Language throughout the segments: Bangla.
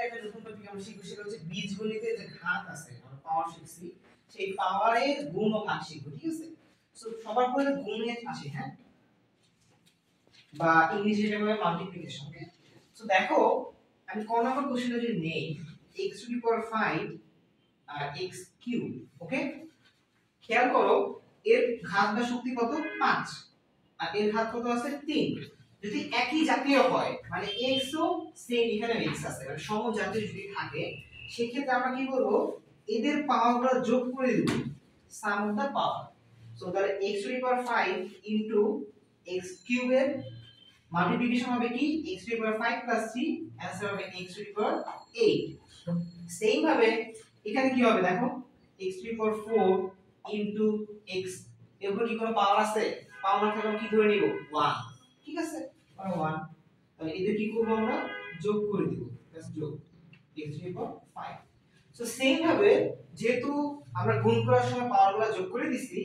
একটা নতুন টপিক আমরা শিখব, সেটা হচ্ছে বীজগণিতে যে ঘাত আছে, আমরা পাওয়ার শিখছি, সেই পাওয়ারের গুণ ও ভাগ শিখব, ঠিক আছে? সো সবার পরে গুণে আসে, হ্যাঁ, বা ইংলিশে যেটা বলে মাল্টিপ্লিকেশন। ওকে, সো দেখো আমি ক নম্বর কোশ্চেনটা যদি নেই, x টু দি পাওয়ার 5 আর x কিউব। ওকে, খেয়াল করো এর ঘাত বা শক্তি কত? 5 আর এর ঘাত কত আছে? 3। যদি একই জাতীয় হয় মানে x ও সেম, এখানে x আছে, মানে সমজাতীয় যদি থাকে, সেই ক্ষেত্রে আমরা কি করব, এদের পাওয়ারগুলো যোগ করে দেব, সাম অফ দা পাওয়ার। সো তাহলে x to the power 5 into x কিউবের মাল্টিপ্লিকেশন হবে কি, x to the power 5 plus 3, answer হবে x to the power 8। Same ভাবে এখানে কি হবে দেখো, x to the power 4 into x, এর উপর কি কোনো পাওয়ার আছে? পাওয়ার না থাকলে কি ধরে নিব? 1, ঠিক আছে, মানে 1। তাহলে এদের কি করব, আমরা যোগ করে দিব, প্লাস যোগ x to the power 5। So same ভাবে যেহেতু আমরা গুণ করার সময় পাওয়ারগুলো যোগ করে দিছি,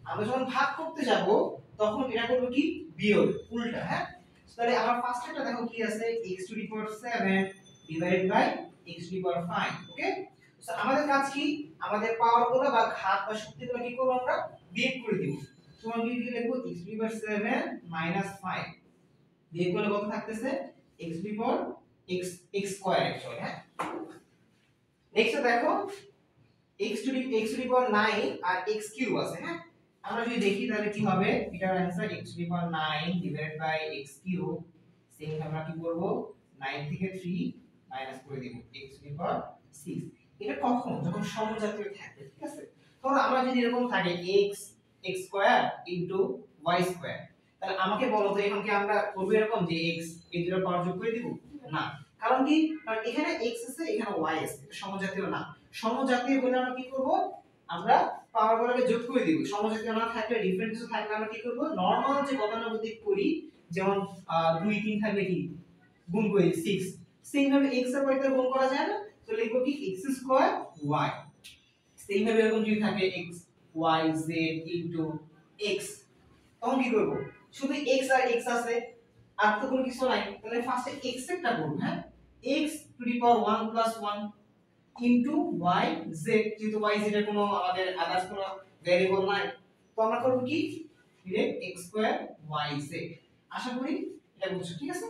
আমরা যখন ভাগ করতে যাব তখন এটা করব কি, বিয়োগ, উল্টা, হ্যাঁ। তাহলে আমার ফার্স্ট একটা দেখো কি আছে, x to the power 7 divided by x to the power 5। Okay, so আমাদের কাজ কি, আমাদের পাওয়ারগুলো বা ঘাত বা শক্তিগুলো কি করব, আমরা বিয়োগ করে দিব। সমান কি দিয়ে লিখব, x to the power 7 minus 5 বিয়োগ করলে কত থাকতেছে, x to the power x square actually, হ্যাঁ। নেক্সট দেখো x টু দি পাওয়ার 9 আর x কিউব আছে, হ্যাঁ। আমরা যদি দেখি তাহলে কি হবে, এটার answer x to the power 9 divided by x cube. Same আমরা কি করব, 9 থেকে 3 মাইনাস করে দেব, x টু দি পাওয়ার 6। এটা কখন, যখন সমজাতীয় থাকে, ঠিক আছে। ধরো আমরা যদি এরকম থাকে x square into y square, তাহলে আমাকে বলো তো এখন কি আমরা করব এরকম যে x এই দুটোর পাওয়ার যোগ করে দিব? না, কারণ কি, কারণ এখানে x আছে এখানে y আছে, এটা সমজাতীয় না। সমজাতীয় হলে আমরা কি করব, আমরা পাওয়ারগুলোকে যোগ করে দিব। সমজাতীয় না থাকলে, ডিফারেন্ট কিছু থাকলে আমরা কি করব, নরমাল যে গতানুগতিক করি, যেমন 2 3 থাকলে কি গুণ করি 6, সেম ভাবে x আর y তে গুণ করা যায় না, তো লিখব কি x স্কয়ার y। সেম ভাবে এরকম যদি থাকে x y z x, তখন কি করব, শুধু x আর x আছে, আর তো কোনো কিছু নাই, তাহলে ফার্স্টে x এরটা করব, হ্যাঁ। x to the power 1 plus 1 into y z, যেহেতু y z এর কোনো আমাদের আদার্স কোনো ভেরিয়েবল নাই, তো আমরা করব কি, direct x square y z। আশা করি এটা বুঝছো, ঠিক আছে।